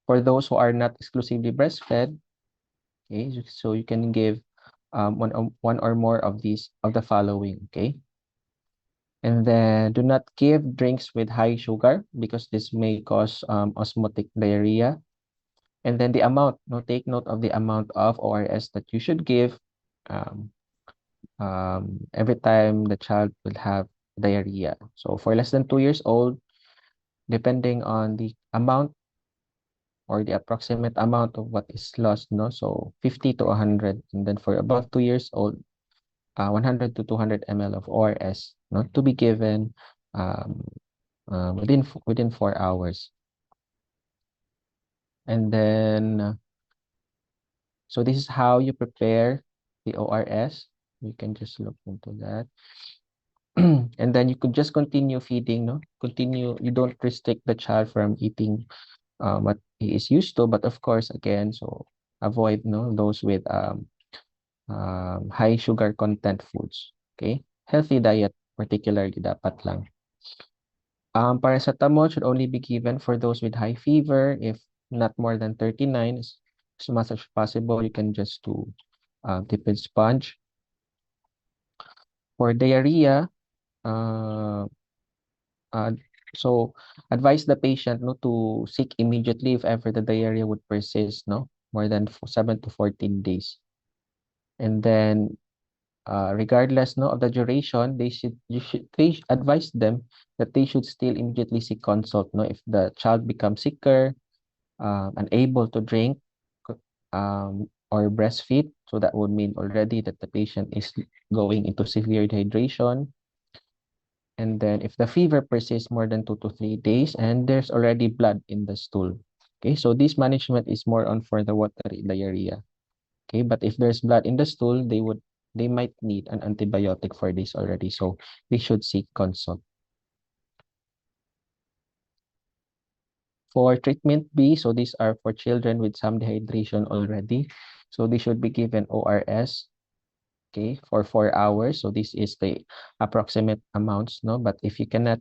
For those who are not exclusively breastfed, okay, so you can give one or more of the following, okay? And then do not give drinks with high sugar because this may cause osmotic diarrhea. And then the amount, no, take note of the amount of ORS that you should give um, every time the child will have diarrhea. So for less than 2 years old, depending on the amount or the approximate amount of what is lost, no, so 50 to 100. And then for above 2 years old, 100 to 200 ml of ORS, no, to be given um, within 4 hours. And then so this is how you prepare the ORS. You can just look into that. And then you could just continue feeding, no? Continue, you don't restrict the child from eating what he is used to, but of course, again, so avoid, no, those with high sugar content foods. Okay? Healthy diet, particularly dapat lang. Paracetamol should only be given for those with high fever. If not more than 39, as much as possible, you can just do dip in sponge. For diarrhea, uh, uh, so advise the patient, no, to seek immediately if ever the diarrhea would persist, no, more than 7 to 14 days. And then regardless, no, of the duration, they advise them that they should still immediately seek consult, no, if the child becomes sicker, unable to drink or breastfeed. So that would mean already that the patient is going into severe dehydration. And then if the fever persists more than 2 to 3 days and there's already blood in the stool. Okay, so this management is more on for the watery diarrhea. Okay, but if there's blood in the stool, they might need an antibiotic for this already. So they should seek consult. For treatment B, so these are for children with some dehydration already. So they should be given ORS, okay, for 4 hours. So this is the approximate amounts, no? But if you cannot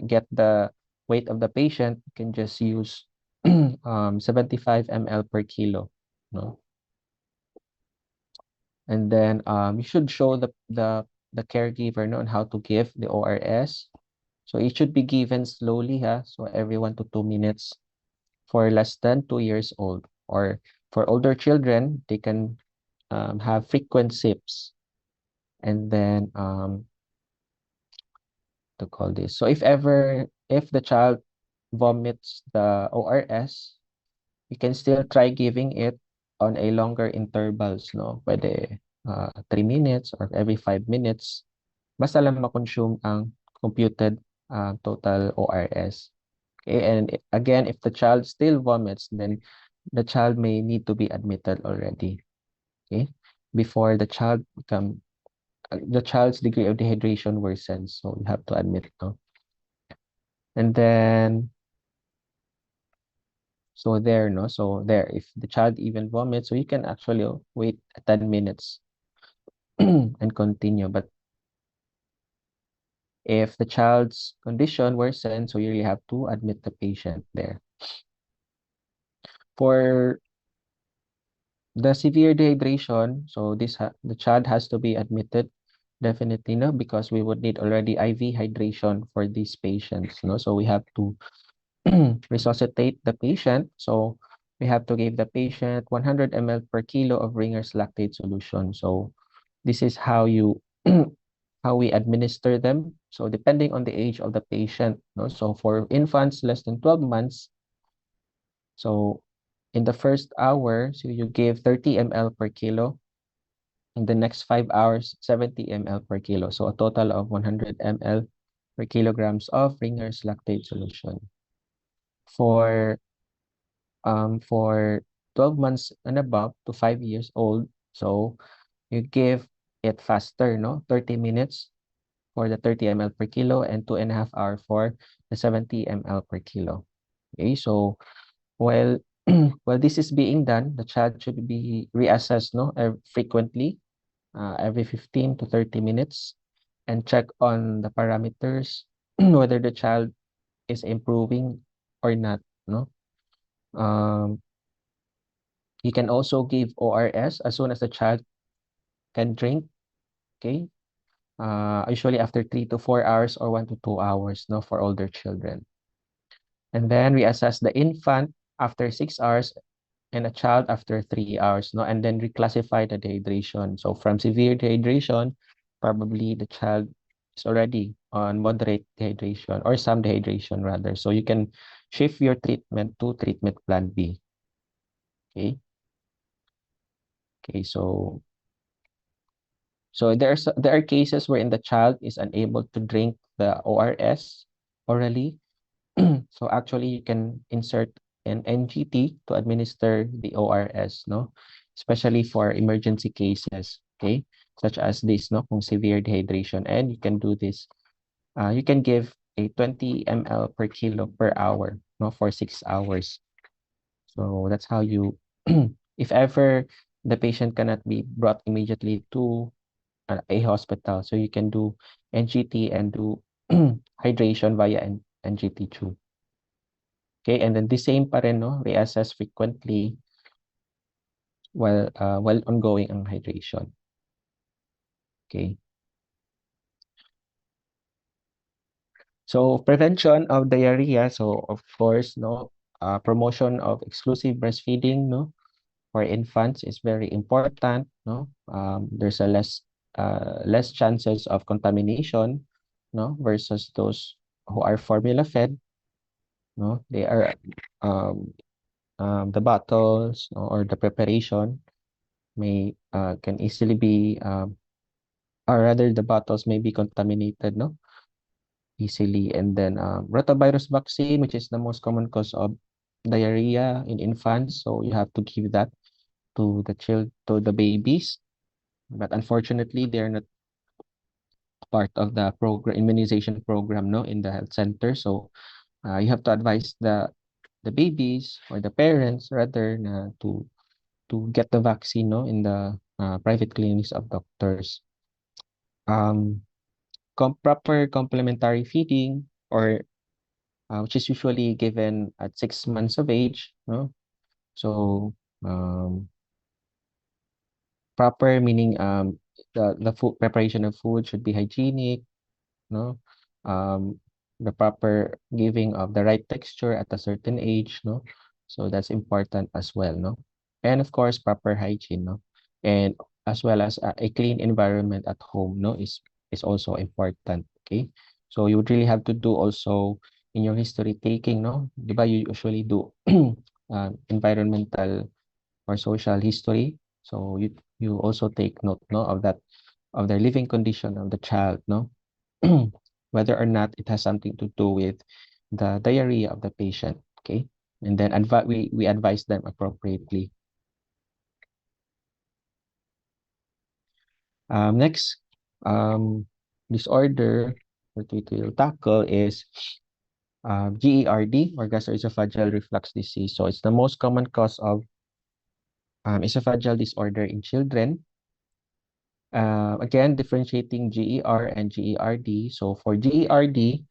get the weight of the patient, you can just use 75 ml per kilo, no? And then you should show the caregiver, no, on how to give the ORS. So it should be given slowly, so every 1 to 2 minutes for less than 2 years old. Or for older children, they can have frequent sips. And then to call this. So if the child vomits the ORS, you can still try giving it on a longer intervals, no? Pwede 3 minutes or every 5 minutes. Basta lang ma-consume ang computed total ORS. Okay, and again, if the child still vomits, then the child may need to be admitted already. Okay, before the child's degree of dehydration worsens, so you have to admit, no? And then so there, no? So there, if the child even vomits, so you can actually wait 10 minutes and continue. But if the child's condition worsens, so you really have to admit the patient there. For the severe dehydration, so the child has to be admitted definitely, no, because we would need already IV hydration for these patients, no? So we have to resuscitate the patient. So we have to give the patient 100 ml per kilo of Ringer's lactate solution. So this is how you how we administer them. So depending on the age of the patient, no? So for infants less than 12 months, so in the first hour, so you give 30 ml per kilo. In the next 5 hours, 70 ml per kilo. So a total of 100 ml per kilograms of Ringer's lactate solution. For 12 months and above to 5 years old, so you give it faster, no? 30 minutes for the 30 ml per kilo and 2.5 hours for the 70 ml per kilo. Okay, so while while this is being done, the child should be reassessed, no, frequently, every 15 to 30 minutes, and check on the parameters whether the child is improving or not, no? Um, you can also give ORS as soon as the child can drink. Okay. Usually after 3 to 4 hours or 1 to 2 hours, no, for older children. And then we assess the infant after 6 hours and a child after 3 hours, no, and then reclassify the dehydration. So from severe dehydration, probably the child is already on moderate dehydration or some dehydration rather. So you can shift your treatment to treatment plan B. Okay. Okay. So there are cases wherein the child is unable to drink the ORS orally. So actually you can insert an NGT to administer the ORS, no? Especially for emergency cases, okay? Such as this, no? Kung severe dehydration. And you can do this. You can give a 20 ml per kilo per hour, no? For 6 hours. So that's how you, if ever the patient cannot be brought immediately to a hospital, so you can do NGT and do hydration via NGT tube. Okay, and then the same pa rin, no? Reassess frequently while ongoing ang hydration. Okay. So prevention of diarrhea. So of course, no, promotion of exclusive breastfeeding, no, for infants is very important, no. There's a less chances of contamination, no, versus those who are formula fed, no. They are um the bottles, no, or the preparation may can easily be or rather the bottles may be contaminated, no, easily. And then rotavirus vaccine, which is the most common cause of diarrhea in infants, so you have to give that to the babies, but unfortunately they're not part of the program immunization program, no, in the health center. So you have to advise the babies or the parents rather na to get the vaccine, no, in the private clinics of doctors. um Proper complementary feeding, or which is usually given at 6 months of age, no? So um, proper meaning the food preparation of food should be hygienic, no? Um, the proper giving of the right texture at a certain age, no? So that's important as well, no? And of course, proper hygiene, no? And as well as a clean environment at home, no, is also important, okay? So you would really have to do also in your history taking, no? Di ba you usually do environmental or social history. So you also take note, no, of that, of the living condition of the child, no? Whether or not it has something to do with the diarrhea of the patient, okay? And then we advise them appropriately. Next disorder that we will tackle is GERD, or gastroesophageal reflux disease. So it's the most common cause of esophageal disorder in children. Again, differentiating GER and GERD. So for GERD,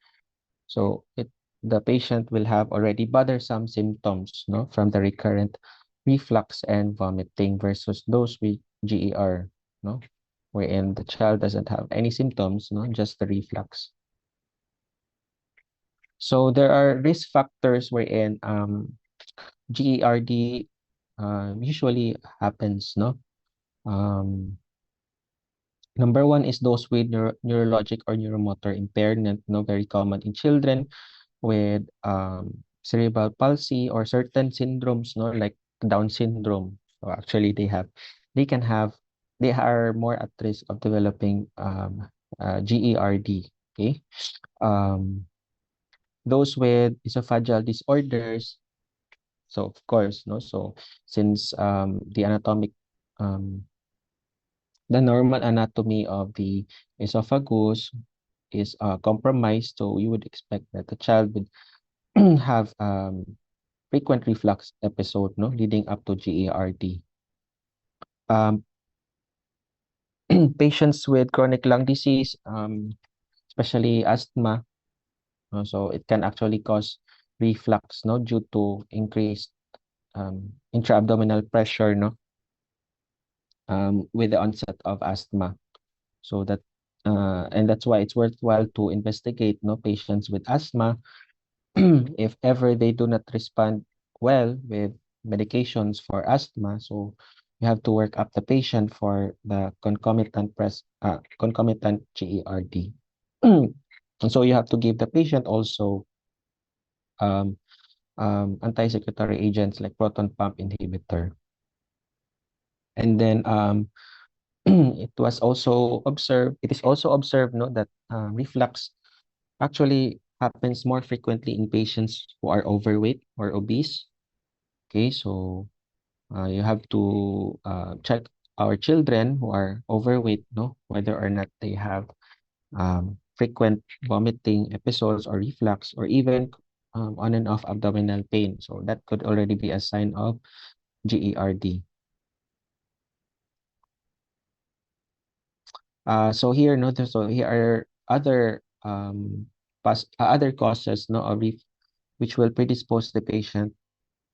so the patient will have already bothersome symptoms, no, from the recurrent reflux and vomiting, versus those with GER, no, wherein the child doesn't have any symptoms, no, just the reflux. So there are risk factors wherein GERD usually happens, no. Number one is those with neurologic or neuromotor impairment, no, very common in children with cerebral palsy or certain syndromes, no, like Down syndrome. So actually they can have, they are more at risk of developing GERD. Okay. Um, those with esophageal disorders. So of course, no. So since the normal anatomy of the esophagus is compromised, so you would expect that the child would have frequent reflux episode, no, leading up to GERD. Um, Patients with chronic lung disease, especially asthma, so it can actually cause reflux, no, due to increased intra-abdominal pressure, no, with the onset of asthma. So that and that's why it's worthwhile to investigate, no, patients with asthma if ever they do not respond well with medications for asthma. So you have to work up the patient for the concomitant GERD. And so you have to give the patient also um, anti-secretory agents like proton pump inhibitor. And then it is also observed, no, that reflux actually happens more frequently in patients who are overweight or obese. Okay, so you have to check our children who are overweight, no, whether or not they have frequent vomiting episodes or reflux or even on and off abdominal pain. So that could already be a sign of GERD. So here are other causes, no, which will predispose the patient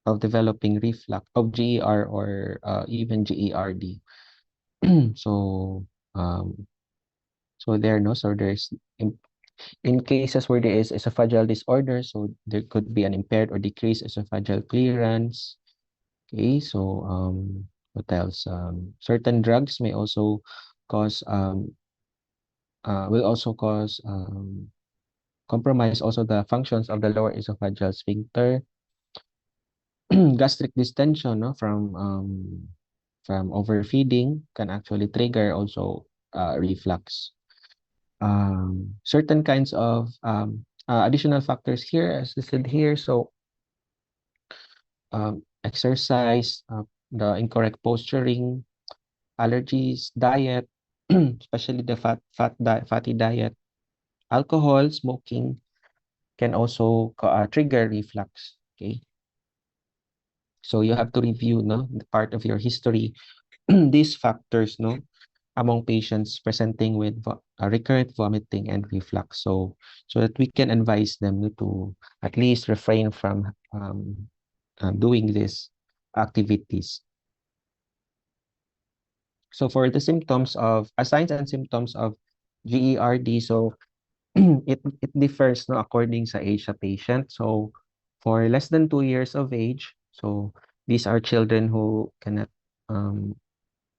of developing reflux of GER or even GERD. So um, so there no so there's in cases where there is esophageal disorder, so there could be an impaired or decreased esophageal clearance. Okay, so what else? Certain drugs may also cause will also cause compromise also the functions of the lower esophageal sphincter. Gastric distension, no, from overfeeding can actually trigger also reflux. Certain kinds of additional factors here, as listed here. So exercise, the incorrect posturing, allergies, diet, especially the fatty diet, alcohol, smoking can also trigger reflux. Okay, so you have to review, no, the part of your history, these factors, no, among patients presenting with recurrent vomiting and reflux, so that we can advise them, no, to at least refrain from doing these activities. So for the signs and symptoms of GERD, so it differs, no, according sa age sa patient. So for less than 2 years of age, so these are children who cannot um,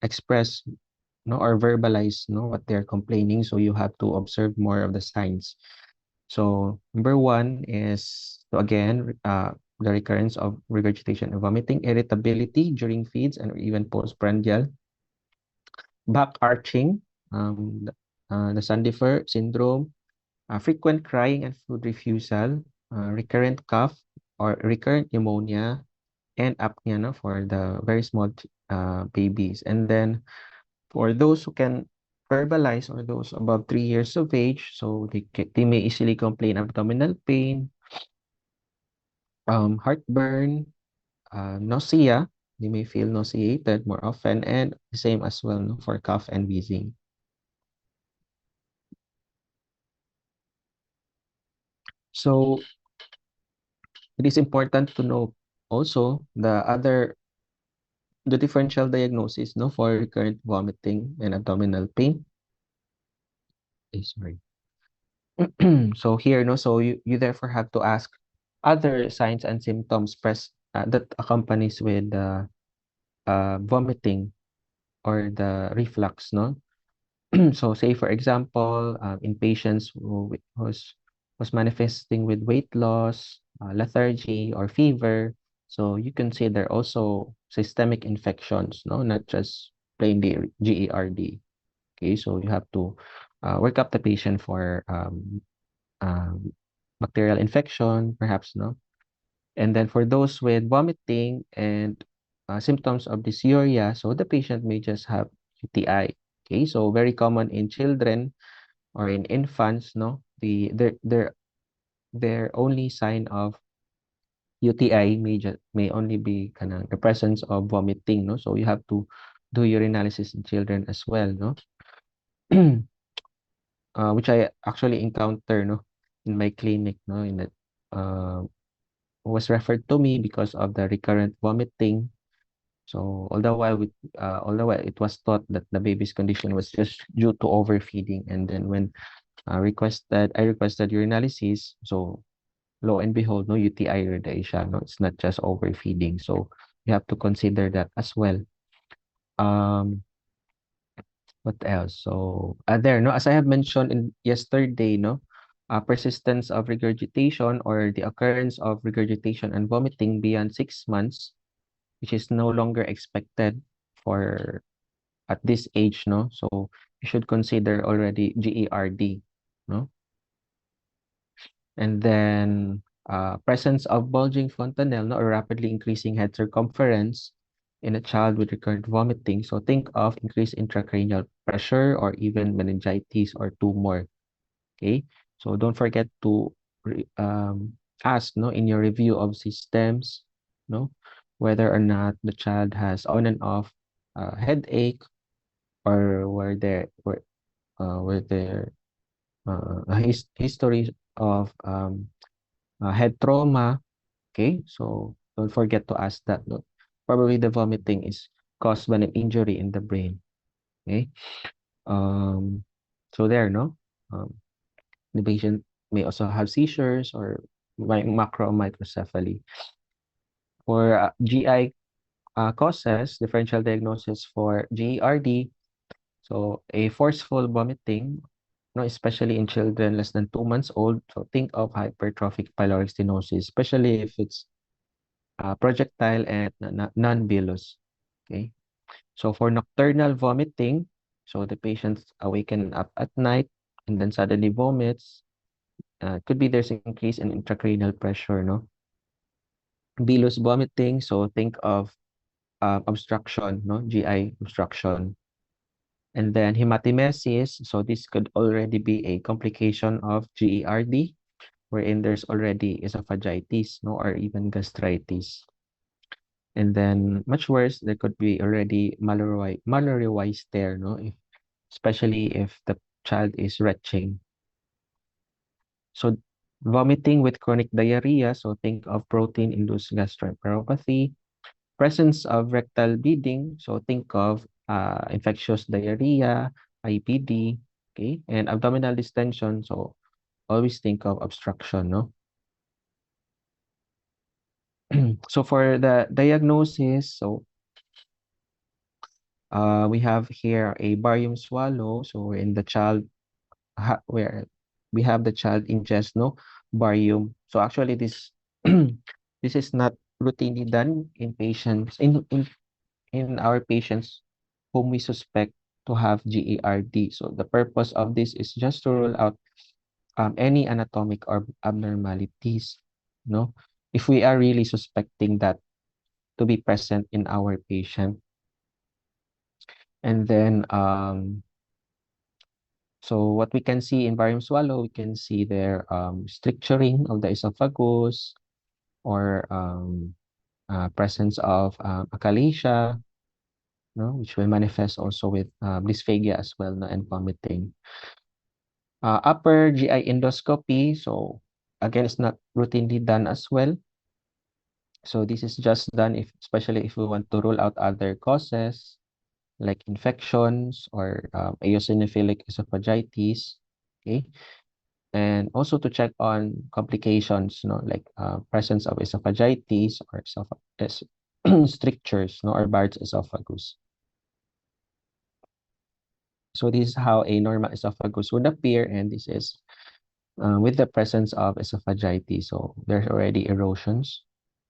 express, no, or verbalize, no, what they're complaining. So you have to observe more of the signs. So number one is, so again, the recurrence of regurgitation and vomiting, irritability during feeds and even postprandial, back arching, the Sandifer syndrome, frequent crying and food refusal, recurrent cough or recurrent pneumonia, and apnea, no, for the very small babies. And then for those who can verbalize or those above 3 years of age, so they may easily complain abdominal pain, heartburn, nausea. They may feel nauseated more often, and the same as well, no, for cough and wheezing. So it is important to know also the differential diagnosis, no, for recurrent vomiting and abdominal pain. Sorry. So here, no, so you therefore have to ask other signs and symptoms that accompanies with the vomiting or the reflux, no. So say for example, in patients who was manifesting with weight loss, lethargy, or fever, so you consider also systemic infections, no, not just plain GERD. Okay, so you have to work up the patient for um, bacterial infection, perhaps, no? And then for those with vomiting and symptoms of dysuria, so the patient may just have UTI. Okay, so very common in children or in infants, no? Their only sign of UTI may only be kind of the presence of vomiting, no? So you have to do urinalysis in children as well, no? Which I actually encounter, no, in my clinic, no, in that uh was referred to me because of the recurrent vomiting. So all the while it was thought that the baby's condition was just due to overfeeding. And then when I requested urinalysis, so lo and behold, no UTI radiation, no, it's not just overfeeding. So you have to consider that as well. Um, what else? So there, no, as I have mentioned in yesterday, no, persistence of regurgitation or the occurrence of regurgitation and vomiting beyond 6 months, which is no longer expected for at this age, no. So you should consider already GERD, no. And then presence of bulging fontanelle, no, or rapidly increasing head circumference in a child with recurrent vomiting. So think of increased intracranial pressure or even meningitis or tumor. Okay. So don't forget to ask, no, in your review of systems, no, whether or not the child has on and off headache, or were there histories of head trauma. Okay, so don't forget to ask that. No? Probably the vomiting is caused by an injury in the brain. Okay, um, so there, no, the patient may also have seizures or macro microcephaly. For GI causes, differential diagnosis for GERD, so a forceful vomiting, no, especially in children less than 2 months old. So think of hypertrophic pyloric stenosis, especially if it's projectile and non-bilous. Okay. So for nocturnal vomiting, so the patient's awaken up at night and then suddenly vomits. Could be there's increase in intracranial pressure, no? Bilous vomiting, so think of obstruction, no? GI obstruction. And then hematemesis, so this could already be a complication of GERD, wherein there's already esophagitis, no, or even gastritis. And then much worse, there could be already Mallory there, no, if, especially if the child is retching. So vomiting with chronic diarrhea, so think of protein-induced gastroenteropathy. Presence of rectal bleeding, so think of infectious diarrhea, IBD, okay, and abdominal distension, so always think of obstruction, no? So for the diagnosis, so we have here a barium swallow, so in the child where we have the child ingest, no, barium. So actually this this is not routinely done in patients in our patients whom we suspect to have GERD. So the purpose of this is just to rule out any anatomic or abnormalities, no? If we are really suspecting that to be present in our patient. And then so what we can see in barium swallow, we can see there stricturing of the esophagus, or presence of achalasia, no, which will manifest also with dysphagia as well, no, and vomiting. Upper GI endoscopy, so again, it's not routinely done as well. So this is just done if, especially if we want to rule out other causes like infections or eosinophilic esophagitis. Okay, and also to check on complications, no, like presence of esophagitis or strictures, no, or Barrett's esophagus. So this is how a normal esophagus would appear, and this is with the presence of esophagitis. So there's already erosions.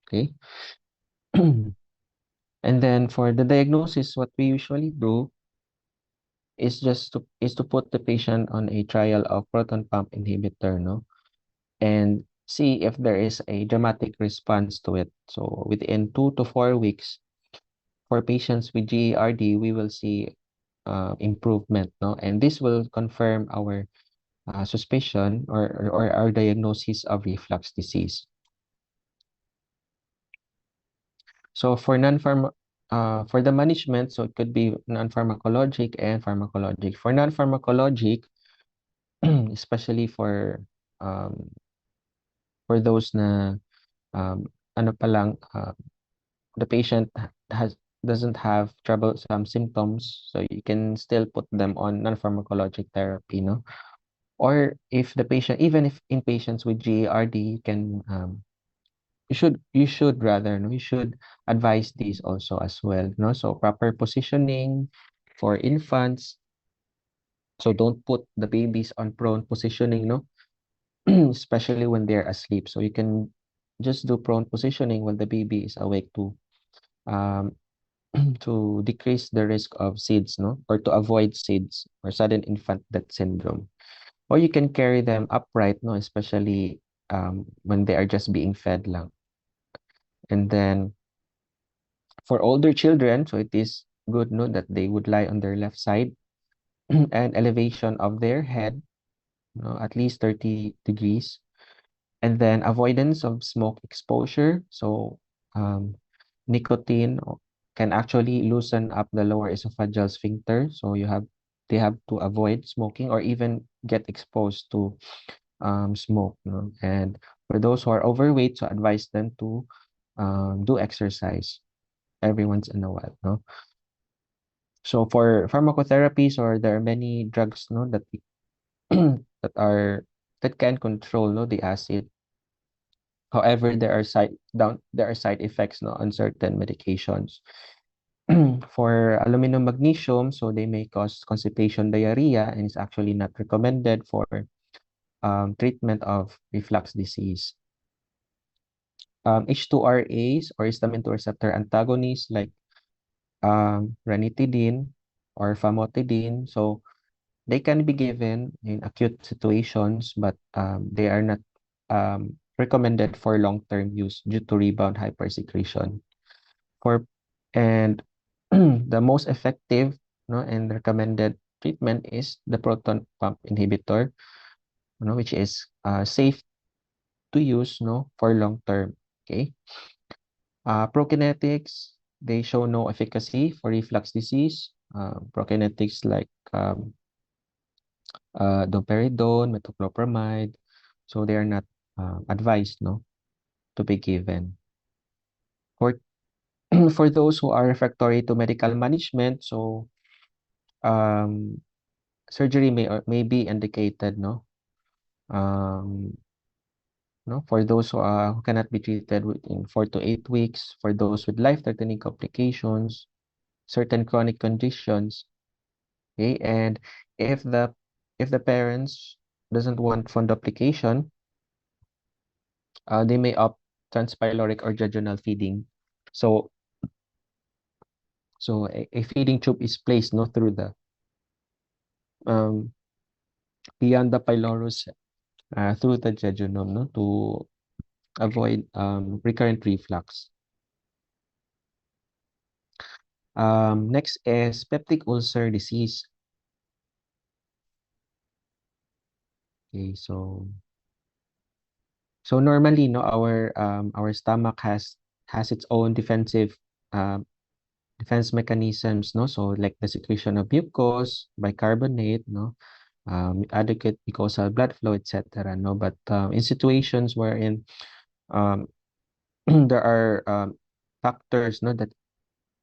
Okay. And then for the diagnosis, what we usually do is to put the patient on a trial of proton pump inhibitor, no, and see if there is a dramatic response to it. So within 2 to 4 weeks, for patients with GERD, we will see improvement, no, and this will confirm our suspicion or our diagnosis of reflux disease. So for the management, so it could be non-pharmacologic and pharmacologic. For non-pharmacologic, especially for those na ano pa lang, the patient has doesn't have troublesome symptoms, so you can still put them on non-pharmacologic therapy, no? Or if the patient, even if in patients with GARD, you can you should rather, no, you should advise these also as well, no? So proper positioning for infants. So don't put the babies on prone positioning, no? Especially when they're asleep. So you can just do prone positioning when the baby is awake to um to decrease the risk of SIDS, no? Or to avoid SIDS or sudden infant death syndrome. Or you can carry them upright, no? Especially when they are just being fed lang. And then for older children, so it is good, no, that they would lie on their left side and elevation of their head, no, at least 30 degrees. And then avoidance of smoke exposure. So um, nicotine can actually loosen up the lower esophageal sphincter. So they have to avoid smoking or even get exposed to smoke. No? And for those who are overweight, so advise them to do exercise every once in a while. No? So for pharmacotherapies, or there are many drugs, no, that that are that can control, no, the acid. However, there are side effects, no, on certain medications. For aluminum magnesium, so they may cause constipation, diarrhea, and is actually not recommended for treatment of reflux disease. H2RAs or histamine 2 receptor antagonists like ranitidine or famotidine. So they can be given in acute situations, but they are not recommended for long-term use due to rebound hypersecretion. For and the most effective, no, and recommended treatment is the proton pump inhibitor, which is safe to use, no, for long term. Okay. Prokinetics, they show no efficacy for reflux disease. Prokinetics like domperidone, metoclopramide, so they are not advised, no, to be given. For for those who are refractory to medical management, so um, surgery may be indicated, no, um, no, for those who cannot be treated within 4 to 8 weeks, for those with life-threatening complications, certain chronic conditions. Okay, and if the if the parents doesn't want fundoplication, they may opt transpyloric or jejunal feeding. So a feeding tube is placed, no, through the um beyond the pylorus, through the jejunum, no, to avoid recurrent reflux. Next is peptic ulcer disease. Okay, so normally, no, our stomach has its own um defense mechanisms, no. So like the secretion of mucus, bicarbonate, no, adequate mucosal blood flow, etc. No, but in situations wherein um there are factors, no, that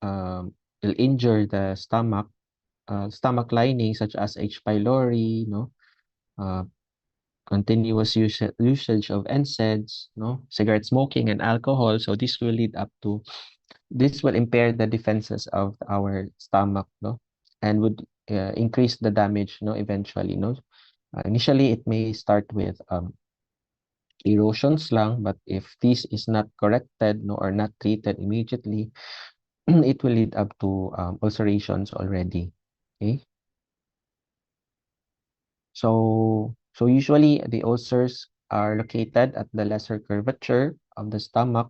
will injure the stomach lining, such as H. pylori, no, uh, continuous usage of NSAIDs, no, cigarette smoking and alcohol. So this will impair the defenses of our stomach, no, and would increase the damage, no, eventually, no. Initially, it may start with erosions lang, but if this is not corrected, no, or not treated immediately, it will lead up to ulcerations already. Okay. So usually the ulcers are located at the lesser curvature of the stomach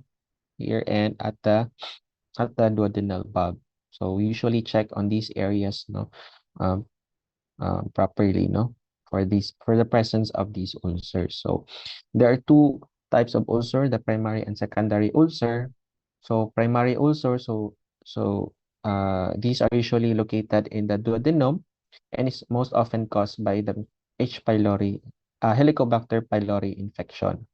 here and at the duodenal bulb. So we usually check on these areas, no, um, properly, no, for the presence of these ulcers. So there are two types of ulcer, the primary and secondary ulcer. So primary ulcer, these are usually located in the duodenum and is most often caused by the H. pylori, Helicobacter pylori infection.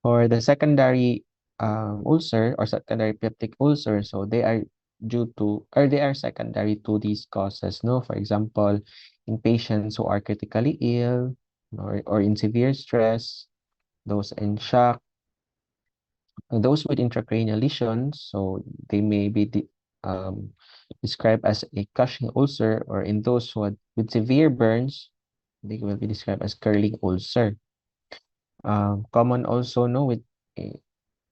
For the secondary ulcer or secondary peptic ulcer, so they are due to or they are secondary to these causes, no? For example, in patients who are critically ill or in severe stress, those in shock, those with intracranial lesions, so they may be um, described as a Cushing ulcer, or in those who had, with severe burns, they will be described as curling ulcer. Common also, no, with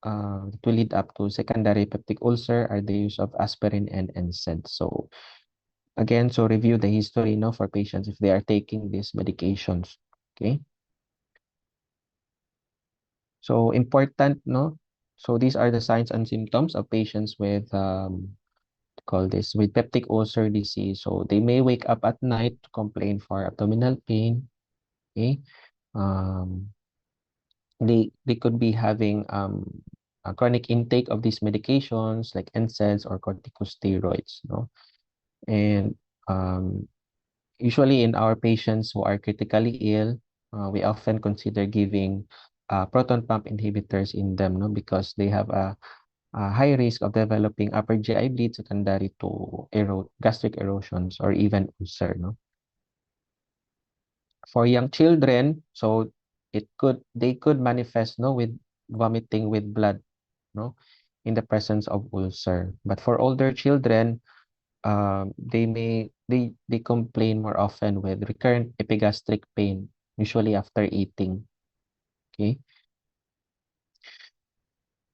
to lead up to secondary peptic ulcer are the use of aspirin and NSAID. So again, so review the history, no, for patients if they are taking these medications. Okay. So important, no. So these are the signs and symptoms of patients with call this with peptic ulcer disease. So they may wake up at night to complain for abdominal pain. Okay. Um, they could be having a chronic intake of these medications like NSAIDs or corticosteroids, no? And um, usually in our patients who are critically ill, we often consider giving proton pump inhibitors in them, no, because they have a high risk of developing upper GI bleed secondary to gastric erosions or even ulcer, no. For young children, so they could manifest, no, with vomiting with blood, no, in the presence of ulcer. But for older children, they complain more often with recurrent epigastric pain, usually after eating. Okay.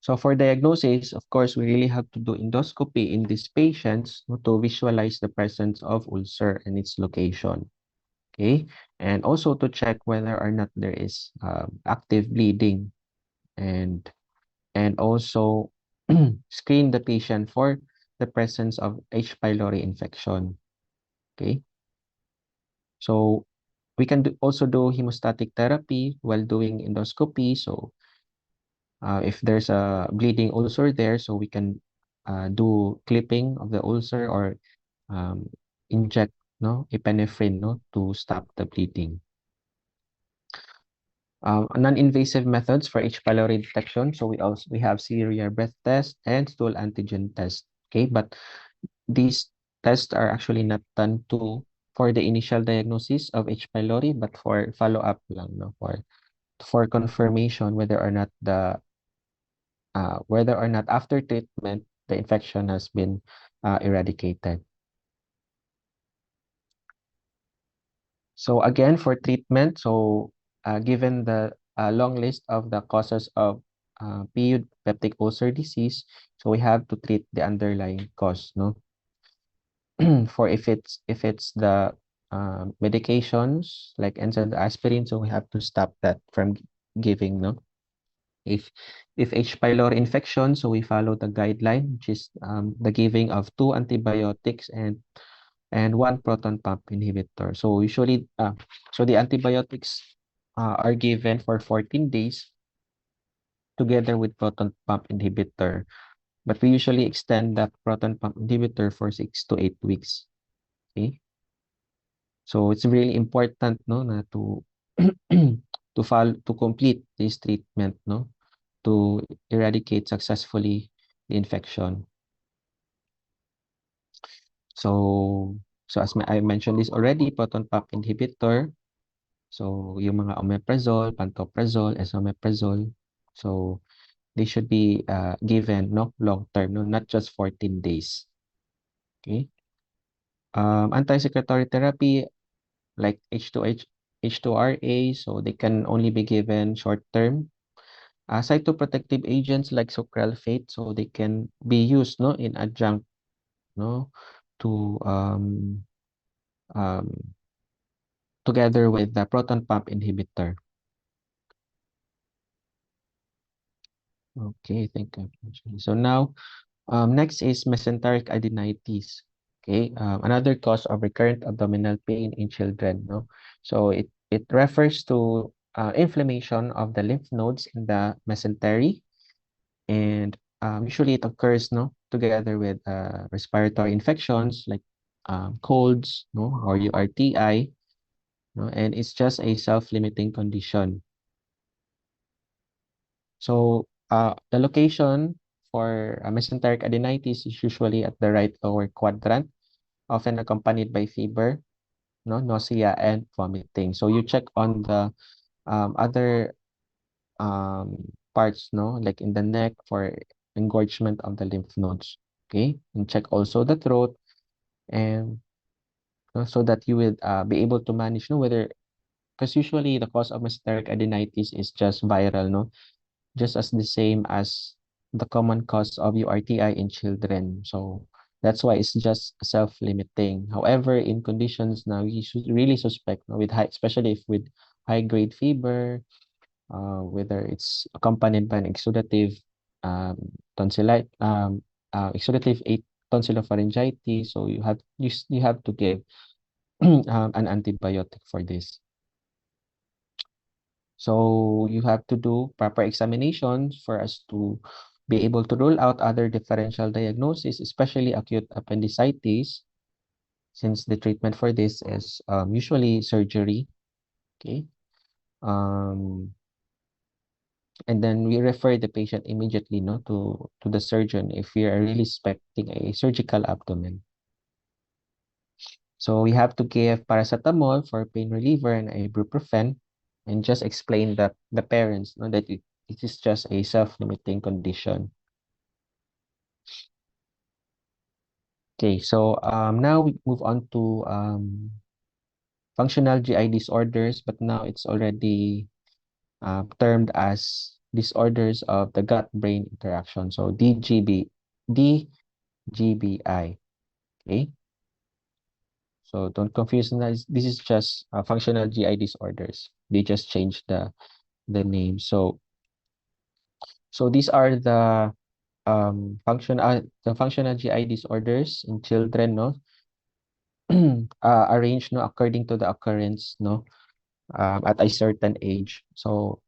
So for diagnosis, of course, we really have to do endoscopy in these patients, no, to visualize the presence of ulcer and its location. Okay. And also to check whether or not there is active bleeding, and also screen the patient for the presence of H. pylori infection. Okay. So we can also do hemostatic therapy while doing endoscopy. So if there's a bleeding ulcer there, so we can do clipping of the ulcer or um, inject, no, epinephrine, no, to stop the bleeding. Non-invasive methods for H. pylori detection. So we have serial breath test and stool antigen test. Okay, but these tests are actually not done for the initial diagnosis of H. pylori, but for follow-up lang, no, for confirmation whether or not after treatment the infection has been eradicated. So again, for treatment, so given the long list of the causes of PU, peptic ulcer disease, so we have to treat the underlying cause, no? For if it's the medications like NSAID, aspirin, so we have to stop that from giving, no? If H. pylori infection, so we follow the guideline, which is the giving of 2 antibiotics and 1 proton pump inhibitor. So usually, so the antibiotics are given for 14 days together with proton pump inhibitor. But we usually extend that proton pump inhibitor for 6 to 8 weeks. Okay. So it's really important, no, na to to complete this treatment, no, to eradicate successfully the infection. So I mentioned this already, proton pump inhibitor. So yung mga omeprazole, pantoprazole, esomeprazole. So they should be given, no, long term, no, not just 14 days. Okay. Anti-secretory therapy like H2RA, so they can only be given short term. Cytoprotective agents like sucralfate, so they can be used, no, in adjunct, no, to um, together with the proton pump inhibitor. Okay, thank you. So now, next is mesenteric adenitis. Okay, another cause of recurrent abdominal pain in children. No, so it refers to inflammation of the lymph nodes in the mesentery, and usually it occurs, no, together with respiratory infections like colds, no, or URTI, no, and it's just a self-limiting condition. So the location for mesenteric adenitis is usually at the right lower quadrant, often accompanied by fever, no, nausea, and vomiting. So you check on the other parts, no, like in the neck for engorgement of the lymph nodes. Okay, and check also the throat, and so that you will be able to manage, no, whether, because usually the cause of mesenteric adenitis is just viral, no, just as the same as the common cause of URTI in children. So that's why it's just self-limiting. However, in conditions now, you should really suspect, no, with high, especially if with high-grade fever, whether it's accompanied by an exudative um, tonsillitis, exudative tonsillopharyngitis. So you have to give an antibiotic for this. So you have to do proper examinations for us to be able to rule out other differential diagnoses, especially acute appendicitis, since the treatment for this is usually surgery. Okay. Um, and then we refer the patient immediately, no, to the surgeon if we are really suspecting a surgical abdomen. So we have to give paracetamol for pain reliever and ibuprofen, and just explain that the parents know that it is just a self-limiting condition. Okay, so now we move on to functional GI disorders, but now it's already termed as disorders of the gut-brain interaction. So DGBI. Okay, so don't confuse that. This is just functional GI disorders. They just changed the name. So these are the functional GI disorders in children, no, arranged, no, according to the occurrence, no, at a certain age. So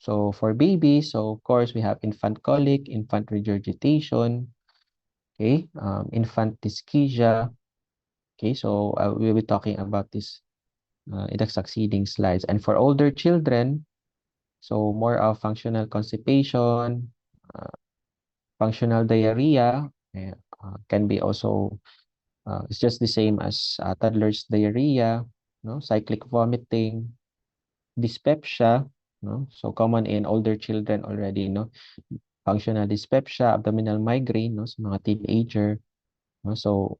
for babies, so of course we have infant colic, infant regurgitation, okay, infant dyschezia. Okay, so we'll be talking about this in the succeeding slides. And for older children, so more of functional constipation, uh, functional diarrhea, can be also it's just the same as toddler's diarrhea, no, cyclic vomiting, dyspepsia, no, so common in older children already, no, functional dyspepsia, abdominal migraine, no, sa mga teenager, no, so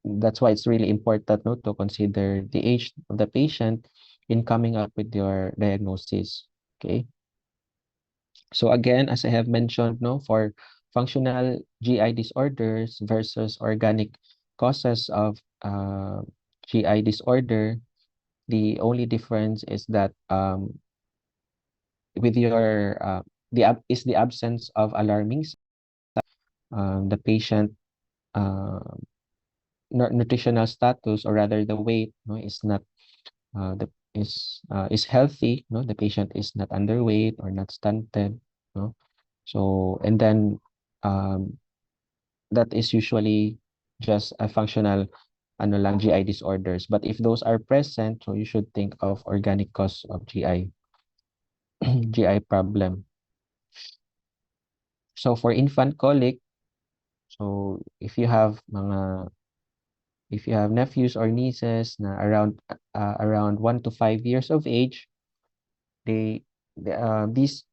that's why it's really important, no, to consider the age of the patient in coming up with your diagnosis. Okay. So again, as I have mentioned, no, for functional GI disorders versus organic causes of GI disorder, the only difference is that with your the absence of alarming the patient uh, nutritional status, or rather the weight, no, is not the is healthy, no, the patient is not underweight or not stunted, no. So and then um, that is usually just a functional ano lang, GI disorders. But if those are present, so you should think of organic cause of GI GI problem. So for infant colic, so if you have nephews or nieces na around 1 to 5 years of age, they, these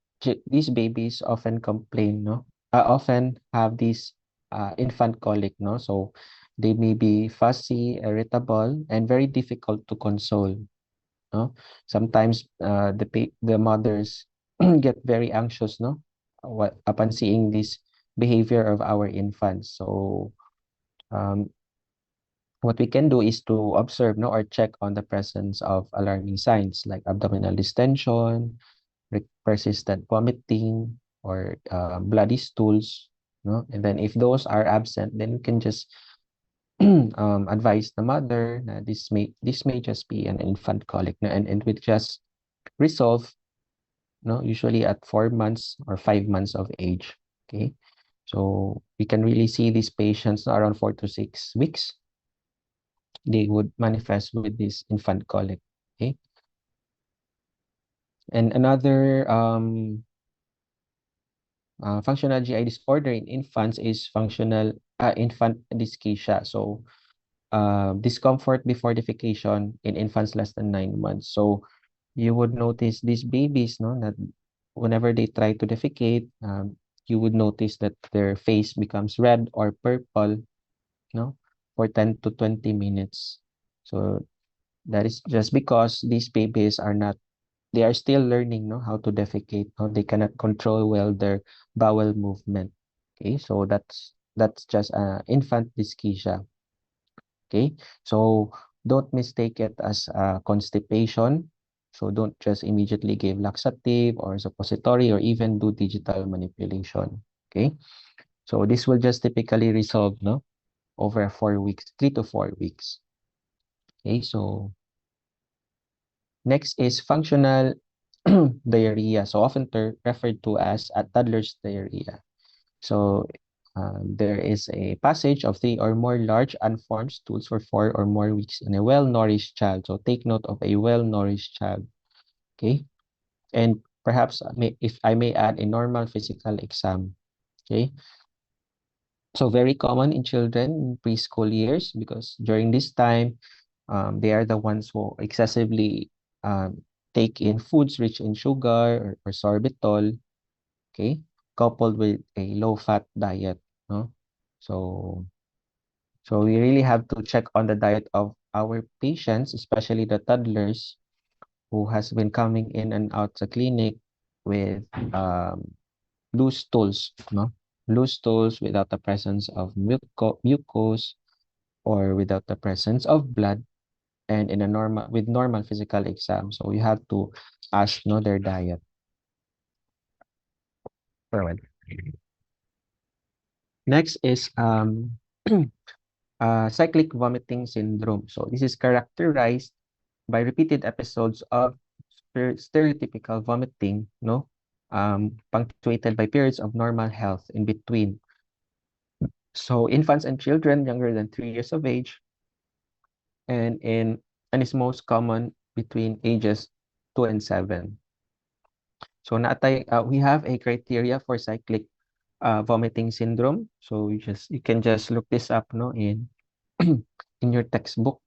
babies often complain, no, often have these infant colic, no, so they may be fussy, irritable, and very difficult to console, no. Sometimes the mothers get very anxious, no, upon seeing this behavior of our infants. So um, what we can do is to observe, no, or check on the presence of alarming signs like abdominal distension, persistent vomiting, or bloody stools, no. And then if those are absent, then we can just advise the mother na this may just be an infant colic, no, and we just resolve, no, usually at 4 months or 5 months of age. Okay, so we can really see these patients around 4 to 6 weeks. They would manifest with this infant colic. Okay. And another functional GI disorder in infants is functional infant dyschezia. So discomfort before defecation in infants less than 9 months. So you would notice these babies, no, that whenever they try to defecate, you would notice that their face becomes red or purple, no, for 10 to 20 minutes. So that is just because these babies are not, they are still learning, no, how to defecate. No, they cannot control well their bowel movement. Okay, so that's just infant dyschezia. Okay, so don't mistake it as constipation. So don't just immediately give laxative or suppository or even do digital manipulation. Okay, so this will just typically resolve, no, over 4 weeks, 3 to 4 weeks. Okay, so next is functional diarrhea, so often referred to as a toddler's diarrhea. So there is a passage of three or more large unformed stools for 4 or more weeks in a well-nourished child. So take note of a well-nourished child. Okay. And perhaps if I may add a normal physical exam. Okay. So very common in children in preschool years because during this time, they are the ones who excessively take in foods rich in sugar or sorbitol. Okay. Coupled with a low-fat diet. No? So So we really have to check on the diet of our patients, especially the toddlers who has been coming in and out the clinic with loose stools, no? Loose stools without the presence of mucus or without the presence of blood and in a normal with normal physical exam. So you have to ask no their diet. Forward. Next is cyclic vomiting syndrome. So this is characterized by repeated episodes of stereotypical vomiting, no, punctuated by periods of normal health in between. So infants and children younger than 3 years of age, and in and is most common between ages 2 and 7. So we have a criteria for cyclic vomiting syndrome. So you can just look this up, no, in in your textbook.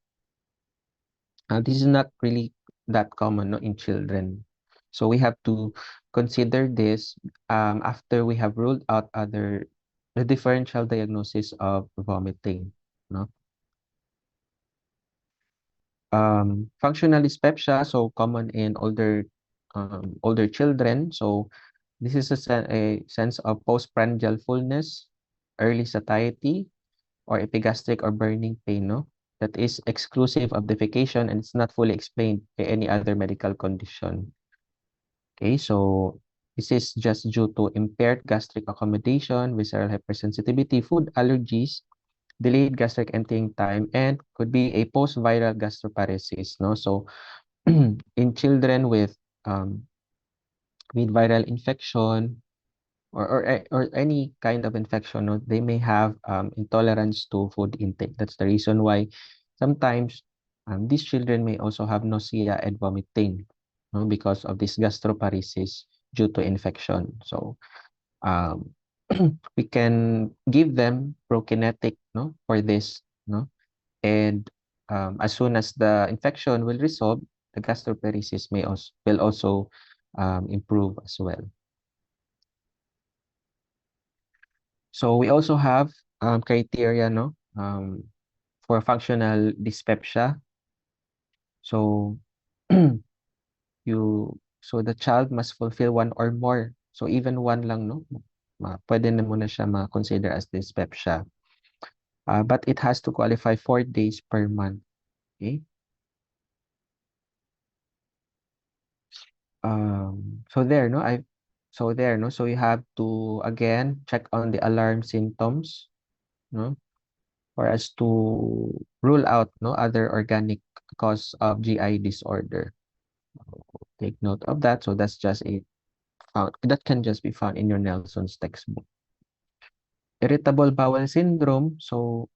This is not really that common, no, in children. So we have to consider this after we have ruled out the differential diagnosis of vomiting. No? Functional dyspepsia, so common in older children. So this is a sense of postprandial fullness, early satiety, or epigastric or burning pain, no? That is exclusive of defecation and it's not fully explained by any other medical condition. Okay, so this is just due to impaired gastric accommodation, visceral hypersensitivity, food allergies, delayed gastric emptying time, and could be a post-viral gastroparesis, no? So in children with viral infection, or any kind of infection, no, they may have intolerance to food intake. That's the reason why sometimes these children may also have nausea and vomiting, no, because of this gastroparesis due to infection. So um, we can give them prokinetic, no, for this, no, and as soon as the infection will resolve, the gastroparesis will also improve as well. So we also have criteria, no, for functional dyspepsia. So so the child must fulfill one or more. So even one lang, no, pwede na muna siya ma-consider as dyspepsia. But it has to qualify 4 days per month. Okay. So there, no, so you have to again check on the alarm symptoms, no, for us to rule out no other organic cause of GI disorder. Take note of that. So that's just that can just be found in your Nelson's textbook. Irritable bowel syndrome. So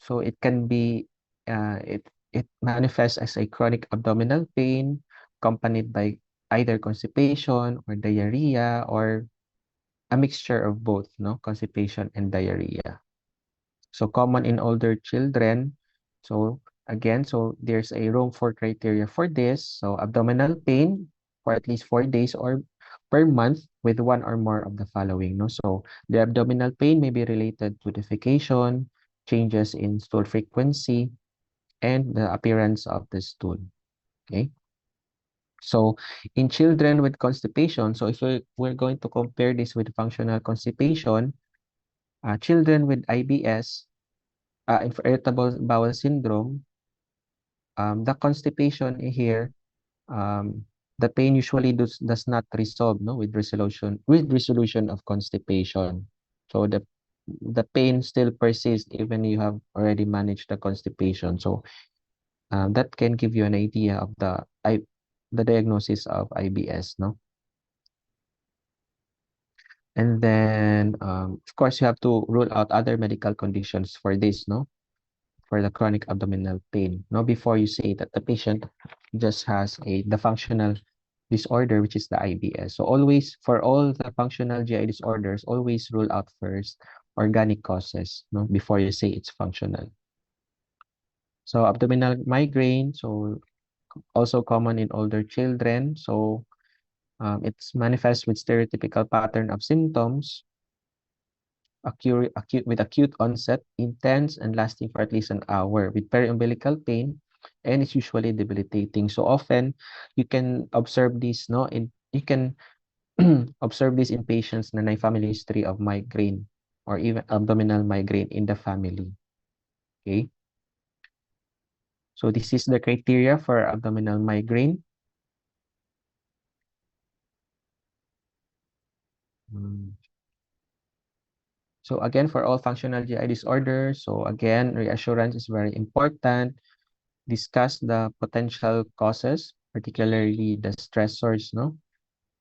it can be it manifests as a chronic abdominal pain accompanied by either constipation or diarrhea or a mixture of both, no? Constipation and diarrhea. So common in older children. So again, so there's a room for criteria for this. So abdominal pain for at least 4 days or per month with one or more of the following, no? So the abdominal pain may be related to defecation, changes in stool frequency, and the appearance of the stool. Okay. So in children with constipation, so if we're going to compare this with functional constipation, children with IBS, irritable bowel syndrome, the constipation here, um, the pain usually does not resolve, no, with resolution of constipation. So the pain still persists even you have already managed the constipation. So that can give you an idea of the diagnosis of IBS, no? And then, of course, you have to rule out other medical conditions for this, no? For the chronic abdominal pain, no? Before you say that the patient just has the functional disorder, which is the IBS. So always, for all the functional GI disorders, always rule out first organic causes, no? Before you say it's functional. So abdominal migraine, so also common in older children. So it's manifest with stereotypical pattern of symptoms, acute onset, intense, and lasting for at least an hour with periumbilical pain, and it's usually debilitating. So often you can observe this, no, you can observe this in patients na may family history of migraine or even abdominal migraine in the family. Okay. So this is the criteria for abdominal migraine. Mm. So again, for all functional GI disorders, so again, reassurance is very important. Discuss the potential causes, particularly the stressors, no?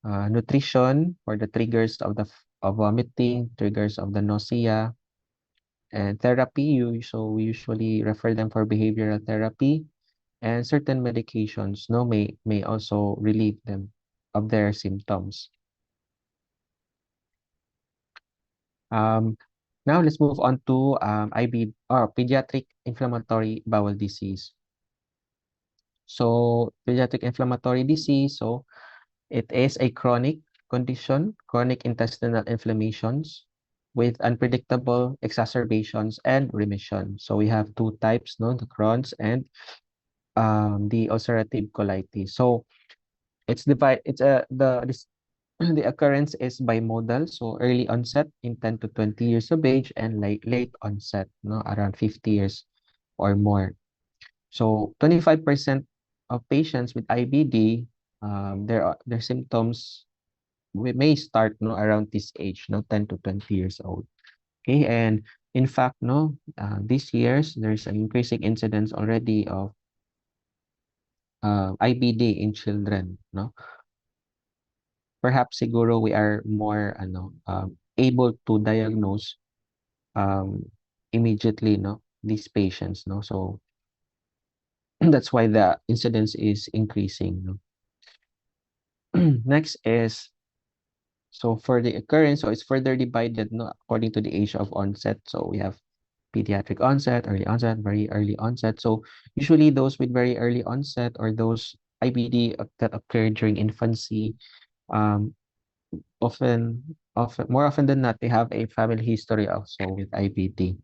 Nutrition for the triggers of vomiting, triggers of the nausea, and therapy. So we usually refer them for behavioral therapy, and certain medications, no, may also relieve them of their symptoms. Um, Now let's move on to IB or pediatric inflammatory bowel disease. So pediatric inflammatory disease, so it is a chronic condition, chronic intestinal inflammations with unpredictable exacerbations and remission. So we have two types, no, the Crohn's and the ulcerative colitis. So it's divide it's the this the occurrence is bimodal, so early onset in 10 to 20 years of age and late onset, no, around 50 years or more. So 25% of patients with IBD, their symptoms we may start, no, around this age, no, 10 to 20 years old. Okay, and in fact, no, these years there's an increasing incidence already of IBD in children, no. Perhaps siguro we are more able to diagnose um immediately, no, these patients, no. So that's why the incidence is increasing, no? Next is, so for the occurrence, so it's further divided, no, according to the age of onset. So we have pediatric onset, early onset, very early onset. So usually those with very early onset or those IBD that occurred during infancy, um, more often than not, they have a family history also with IBD.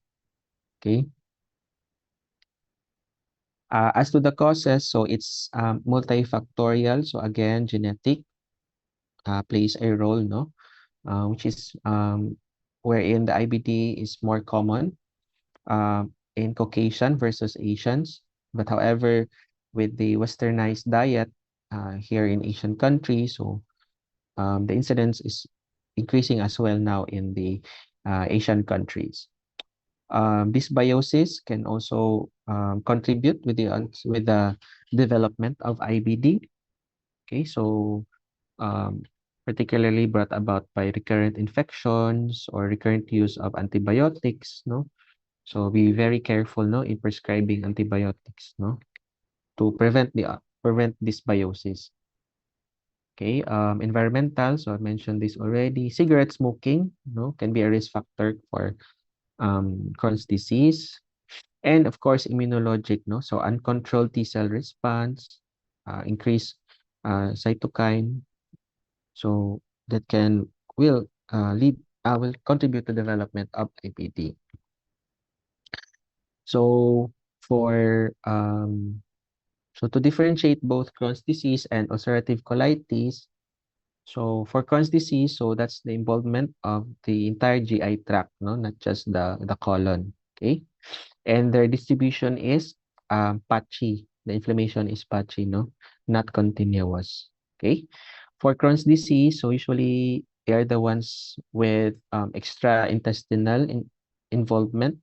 Okay. As to the causes, so it's multifactorial. So again, genetic plays a role, no? Which is wherein the IBD is more common in Caucasian versus Asians. But however, with the westernized diet here in Asian countries, so the incidence is increasing as well now in the Asian countries. Dysbiosis can also contribute with the development of IBD. Okay, so um, particularly brought about by recurrent infections or recurrent use of antibiotics, no? So be very careful, no, in prescribing antibiotics, no, to prevent dysbiosis. Okay, environmental, so I mentioned this already. Cigarette smoking, can be a risk factor for Crohn's disease. And of course, immunologic, so uncontrolled T cell response, increase cytokine, so that will contribute to development of IBD. So for to differentiate both Crohn's disease and ulcerative colitis, so for Crohn's disease, so that's the involvement of the entire GI tract, not just the colon. Okay, and their distribution is patchy. The inflammation is patchy, not continuous. Okay, for Crohn's disease, so usually they are the ones with extra intestinal involvement.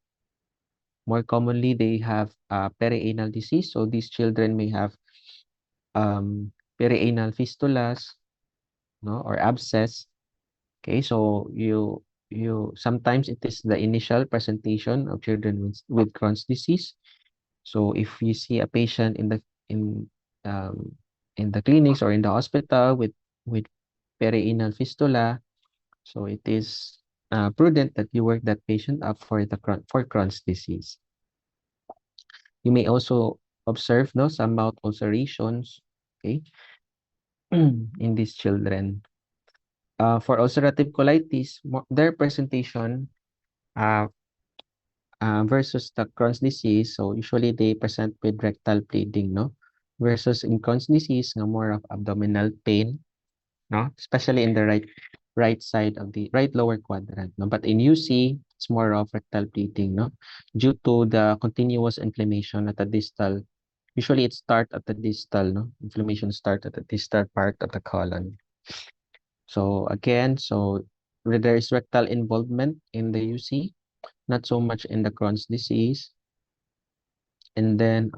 More commonly, they have perianal disease. So these children may have perianal fistulas, or abscess. Okay, so you sometimes it is the initial presentation of children with Crohn's disease. So if you see a patient in um in the clinics or in the hospital with perianal fistula, so it is prudent that you work that patient up for Crohn's disease. You may also observe some mouth ulcerations, okay, in these children. For ulcerative colitis, their presentation uh, versus the Crohn's disease, so usually they present with rectal bleeding, versus in Crohn's disease, more of abdominal pain, especially in the right side of the right lower quadrant, but in UC, it's more of rectal bleeding, due to the continuous inflammation at the distal. Usually it start at the distal, inflammation start at the distal part of the colon. So again, where there is rectal involvement in the UC, not so much in the Crohn's disease. And then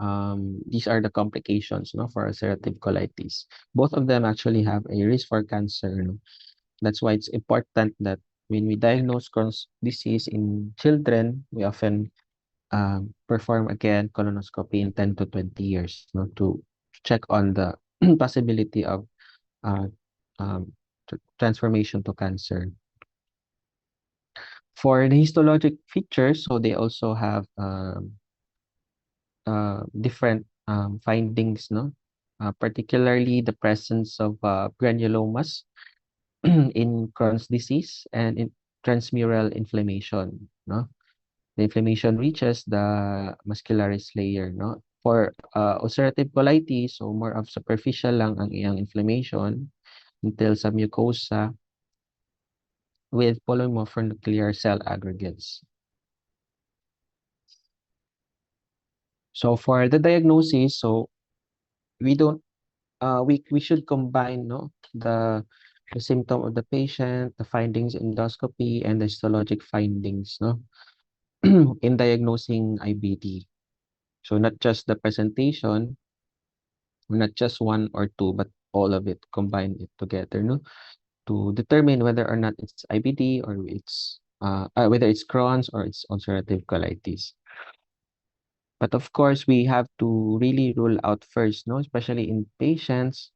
these are the complications, for ulcerative colitis. Both of them actually have a risk for cancer. That's why it's important that when we diagnose Crohn's disease in children, we often perform again colonoscopy in 10 to 20 years, to check on the possibility of uh, um, transformation to cancer. For the histologic features, so they also have different findings, particularly the presence of granulomas in Crohn's disease and in transmural inflammation, The inflammation reaches the muscularis layer, For ulcerative colitis, so more of superficial lang ang iyang inflammation until sa mucosa with polymorphonuclear cell aggregates. So for the diagnosis, so we don't we should combine, the symptom of the patient, the findings in endoscopy, and the histologic findings, in diagnosing IBD. So not just the presentation, not just one or two, but all of it, combine it together, to determine whether or not it's IBD or whether it's Crohn's or it's ulcerative colitis. But of course, we have to really rule out first, especially in patients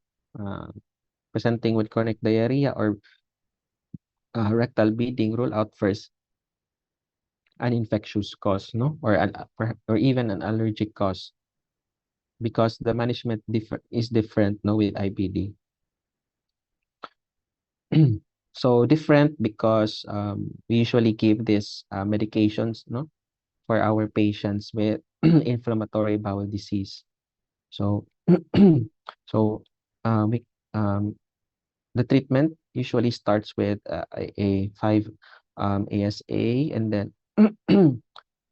presenting with chronic diarrhea or rectal bleeding, rule out first an infectious cause, or even an allergic cause, because the management is different, with IBD. So different because we usually give these medications, for our patients with inflammatory bowel disease. So, so we the treatment usually starts with a 5 ASA, and then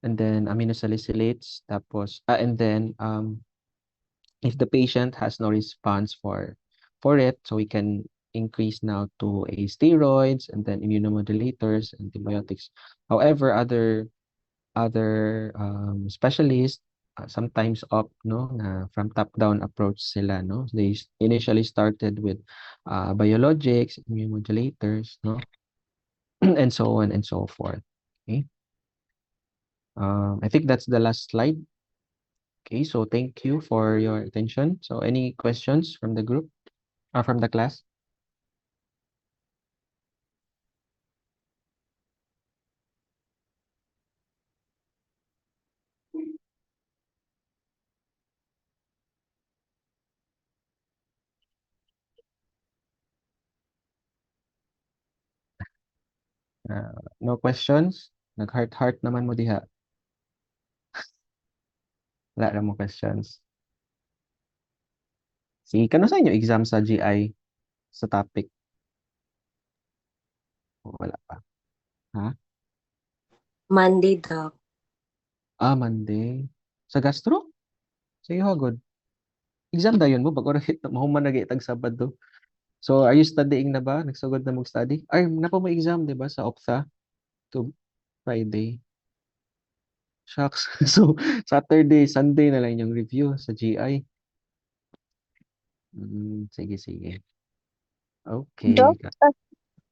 and then aminosalicylates, tapos and then if the patient has no response for it, so we can increase now to a steroids and then immunomodulators, antibiotics. However, other specialists sometimes opt, na from top-down approach sila, they initially started with biologics, immunomodulators, and so on and so forth. Okay, I think that's the last slide. Okay, so thank you for your attention. So any questions from the group or from the class? No questions? Nag-heart-heart naman mo diha. Wala na mo questions. Sige, kano sa inyo exam sa GI sa topic? O, wala pa. Ha? Monday, Doc. Monday. Sa gastro? Sige, hagod. Exam dayon mo, pag oras mahuman na tag Sabado. So, are you studying na ba? Nagsugod na mag-study? Ay, napa mo exam, di ba? Sa OPSA to Friday. Shucks. So, Saturday, Sunday na lang yung review sa GI. Sige, sige. Doc, Okay.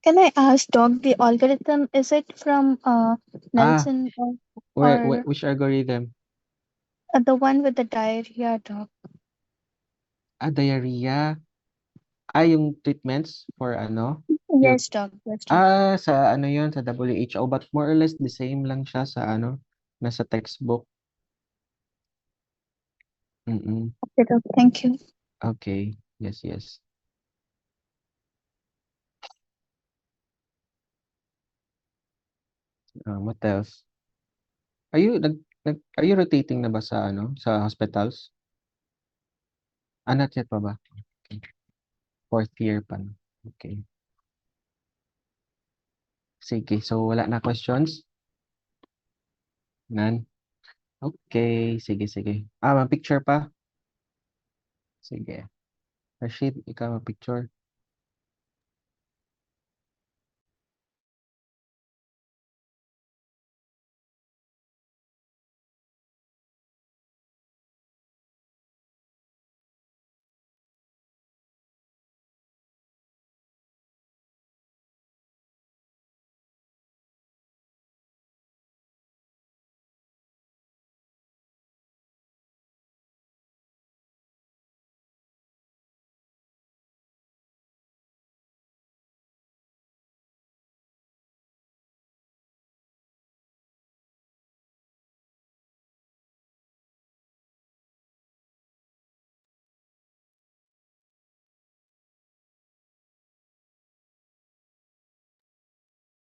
can I ask, Doc, the algorithm, is it from Ah, Nelson or which algorithm? the one with the diarrhea, Doc? Diarrhea. Yung treatments for ano? Your, Yes, Doc. Yes, Doc. sa ano yun, sa WHO, but more or less the same lang siya sa ano, nasa textbook. Mm-mm. Okay, Doc. Thank you. Okay. Yes, yes. What else? Are you rotating na ba sa ano, sa hospitals? Not yet pa ba? Okay. Fourth year pa na. Okay. Sige, so wala na questions? None? Okay, sige, sige. Ma-picture pa? Sige. Rashid, ikaw ma-picture.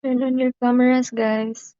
Turn on your cameras, guys.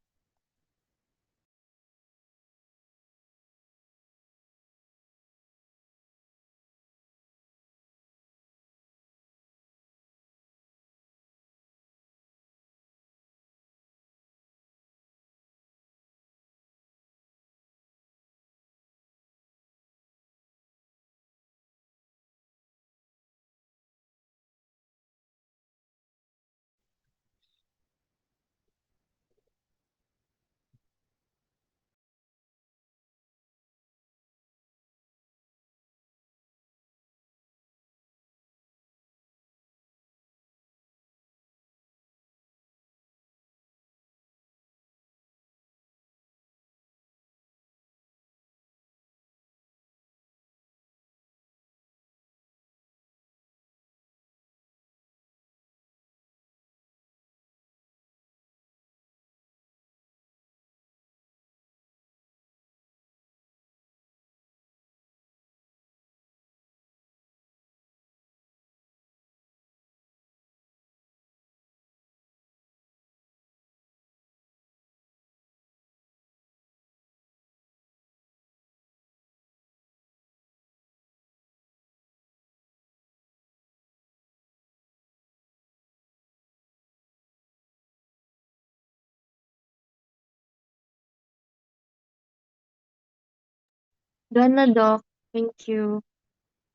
Done na, Doc. Thank you.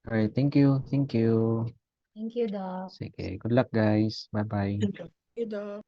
Alright, thank you. Thank you. Thank you, Doc. Sige, good luck guys. Bye-bye. You know.